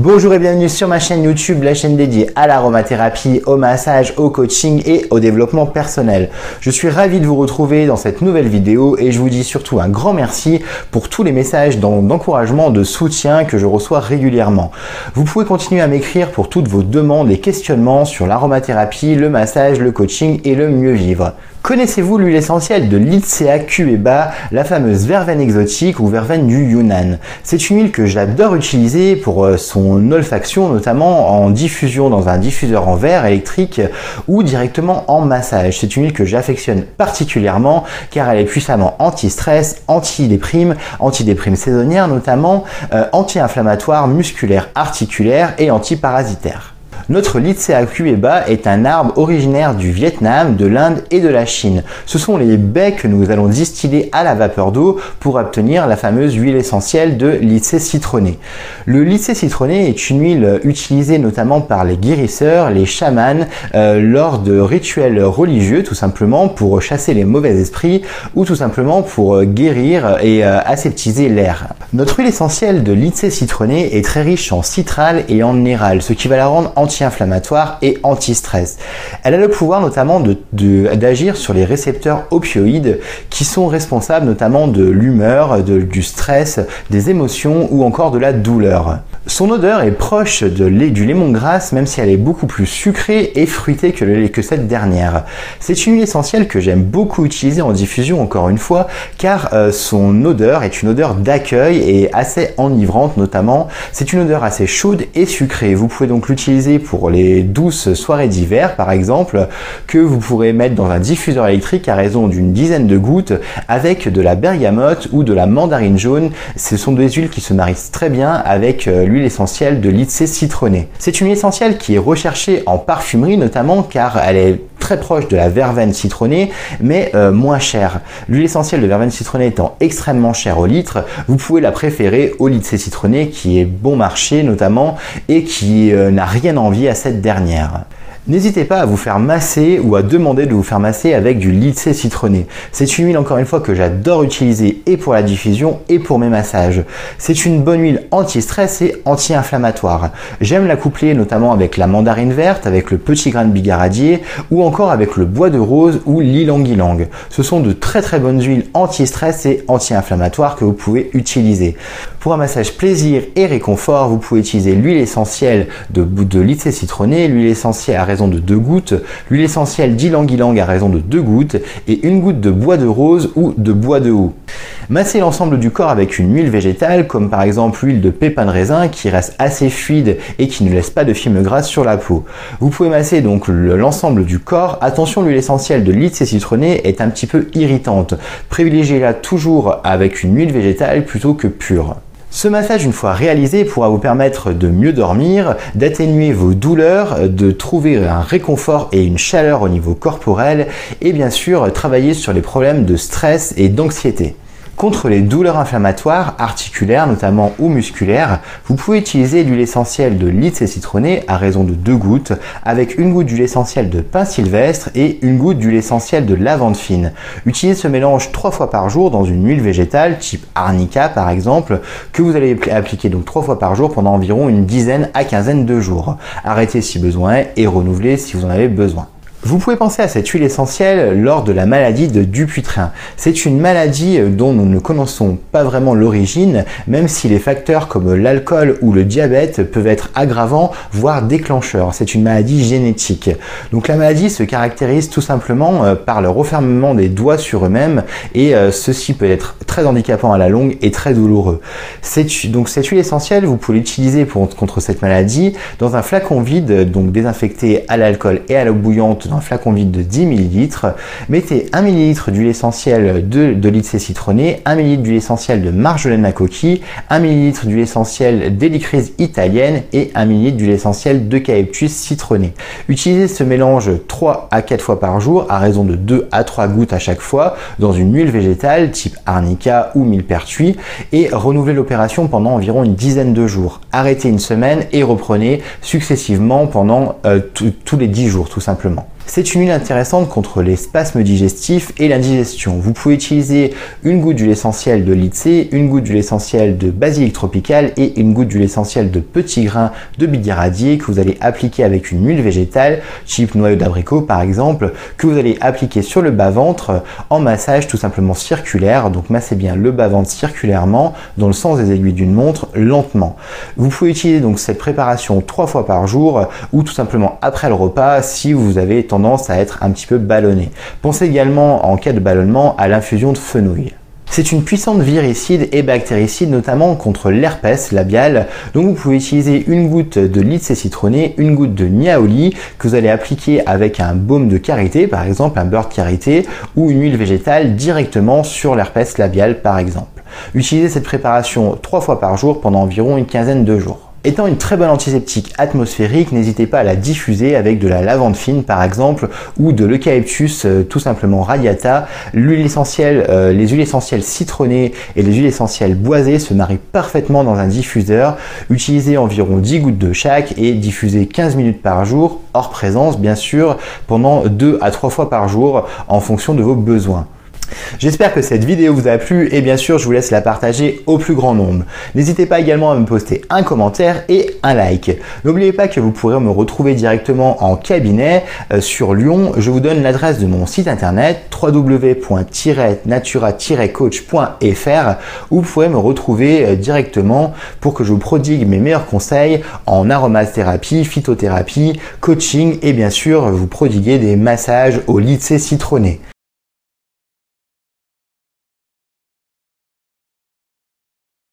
Bonjour et bienvenue sur ma chaîne YouTube, la chaîne dédiée à l'aromathérapie, au massage, au coaching et au développement personnel. Je suis ravi de vous retrouver dans cette nouvelle vidéo et je vous dis surtout un grand merci pour tous les messages d'encouragement, de soutien que je reçois régulièrement. Vous pouvez continuer à m'écrire pour toutes vos demandes et questionnements sur l'aromathérapie, le massage, le coaching et le mieux vivre. Connaissez-vous l'huile essentielle de Lycea Cuiba, la fameuse verveine exotique ou verveine du Yunnan? C'est une huile que j'adore utiliser pour son olfaction, notamment en diffusion dans un diffuseur en verre électrique ou directement en massage. C'est une huile que j'affectionne particulièrement car elle est puissamment anti-stress, anti-déprime saisonnière notamment, anti-inflammatoire, musculaire, articulaire et anti-parasitaire. Notre Lycea Cuiba est un arbre originaire du Vietnam, de l'Inde et de la Chine. Ce sont les baies que nous allons distiller à la vapeur d'eau pour obtenir la fameuse huile essentielle de Lycée citronné. Le Lycée citronné est une huile utilisée notamment par les guérisseurs, les chamans, lors de rituels religieux, tout simplement pour chasser les mauvais esprits ou tout simplement pour guérir et aseptiser l'air. Notre huile essentielle de Lycée citronné est très riche en citral et en néral, ce qui va la rendre anti-inflammatoire et anti-stress. Elle a le pouvoir notamment d'agir sur les récepteurs opioïdes qui sont responsables notamment de l'humeur, du stress, des émotions ou encore de la douleur. Son odeur est proche du lemongrass, même si elle est beaucoup plus sucrée et fruitée que cette dernière. C'est une huile essentielle que j'aime beaucoup utiliser en diffusion, encore une fois, car son odeur est une odeur d'accueil et assez enivrante notamment. C'est une odeur assez chaude et sucrée. Vous pouvez donc l'utiliser pour les douces soirées d'hiver par exemple, que vous pourrez mettre dans un diffuseur électrique à raison d'une dizaine de gouttes avec de la bergamote ou de la mandarine jaune. Ce sont des huiles qui se marient très bien avec l'huile essentielle de Lycée citronné. C'est une huile essentielle qui est recherchée en parfumerie notamment car elle est très proche de la verveine citronnée mais moins chère. L'huile essentielle de verveine citronnée étant extrêmement chère au litre, vous pouvez la préférer au Lycée citronné qui est bon marché notamment et qui n'a rien envie à cette dernière. N'hésitez pas à vous faire masser ou à demander de vous faire masser avec du Lycée citronné. C'est une huile encore une fois que j'adore utiliser et pour la diffusion et pour mes massages. C'est une bonne huile anti-stress et anti-inflammatoire. J'aime la coupler notamment avec la mandarine verte, avec le petit grain de bigaradier ou encore avec le bois de rose ou l'ylang-ylang. Ce sont de très bonnes huiles anti-stress et anti-inflammatoires que vous pouvez utiliser. Pour un massage plaisir et réconfort, vous pouvez utiliser l'huile essentielle de Lycée citronné, l'huile essentielle à raison de 2 gouttes, l'huile essentielle d'ylang-ylang à raison de 2 gouttes et une goutte de bois de rose ou de bois de houx. Massez l'ensemble du corps avec une huile végétale comme par exemple l'huile de pépins de raisin qui reste assez fluide et qui ne laisse pas de film gras sur la peau. Vous pouvez masser donc l'ensemble du corps. Attention, l'huile essentielle de Lycée citronné est un petit peu irritante. Privilégiez-la toujours avec une huile végétale plutôt que pure. Ce massage, une fois réalisé, pourra vous permettre de mieux dormir, d'atténuer vos douleurs, de trouver un réconfort et une chaleur au niveau corporel et bien sûr travailler sur les problèmes de stress et d'anxiété. Contre les douleurs inflammatoires, articulaires notamment ou musculaires, vous pouvez utiliser l'huile essentielle de Lycée citronné à raison de 2 gouttes avec une goutte d'huile essentielle de pin sylvestre et une goutte d'huile essentielle de lavande fine. Utilisez ce mélange 3 fois par jour dans une huile végétale type arnica par exemple que vous allez appliquer donc 3 fois par jour pendant environ une dizaine à quinzaine de jours. Arrêtez si besoin et renouvelez si vous en avez besoin. Vous pouvez penser à cette huile essentielle lors de la maladie de Dupuytren. C'est une maladie dont nous ne connaissons pas vraiment l'origine, même si les facteurs comme l'alcool ou le diabète peuvent être aggravants, voire déclencheurs. C'est une maladie génétique. Donc la maladie se caractérise tout simplement par le refermement des doigts sur eux-mêmes et ceci peut être très handicapant à la longue et très douloureux. Donc cette huile essentielle, vous pouvez l'utiliser contre cette maladie dans un flacon vide, donc désinfecté à l'alcool et à l'eau bouillante dans un flacon vide de 10 ml. Mettez 1 ml d'huile essentielle de Lycée citronné, 1 ml d'huile essentielle de marjolaine à coquille, 1 ml d'huile essentielle d'hélicryse italienne et 1 ml d'huile essentielle d'eucalyptus citronné. Utilisez ce mélange 3 à 4 fois par jour à raison de 2 à 3 gouttes à chaque fois dans une huile végétale type arnica ou millepertuis et renouvelez l'opération pendant environ une dizaine de jours. Arrêtez une semaine et reprenez successivement pendant tous les 10 jours tout simplement. C'est une huile intéressante contre les spasmes digestifs et l'indigestion. Vous pouvez utiliser une goutte d'huile essentielle de lycée, une goutte d'huile essentielle de basilic tropical et une goutte d'huile essentielle de petits grains de bigaradier que vous allez appliquer avec une huile végétale, type noyau d'abricot par exemple, que vous allez appliquer sur le bas-ventre en massage tout simplement circulaire. Donc massez bien le bas-ventre circulairement dans le sens des aiguilles d'une montre, lentement. Vous pouvez utiliser donc cette préparation 3 fois par jour ou tout simplement après le repas si vous avez tendance à être un petit peu ballonné. Pensez également en cas de ballonnement à l'infusion de fenouil. C'est une puissante viricide et bactéricide, notamment contre l'herpès labial. Donc vous pouvez utiliser une goutte de lycée citronné, une goutte de niaouli que vous allez appliquer avec un baume de karité, par exemple un beurre de karité, ou une huile végétale directement sur l'herpès labial par exemple. Utilisez cette préparation 3 fois par jour pendant environ une quinzaine de jours. Étant une très bonne antiseptique atmosphérique, n'hésitez pas à la diffuser avec de la lavande fine par exemple ou de l'eucalyptus tout simplement radiata. L'huile essentielle, les huiles essentielles citronnées et les huiles essentielles boisées se marient parfaitement dans un diffuseur. Utilisez environ 10 gouttes de chaque et diffusez 15 minutes par jour, hors présence bien sûr, pendant 2 à 3 fois par jour en fonction de vos besoins. J'espère que cette vidéo vous a plu et bien sûr je vous laisse la partager au plus grand nombre. N'hésitez pas également à me poster un commentaire et un like. N'oubliez pas que vous pourrez me retrouver directement en cabinet sur Lyon. Je vous donne l'adresse de mon site internet www.natura-coach.fr où vous pourrez me retrouver directement pour que je vous prodigue mes meilleurs conseils en aromathérapie, phytothérapie, coaching et bien sûr vous prodiguer des massages au lycée citronné.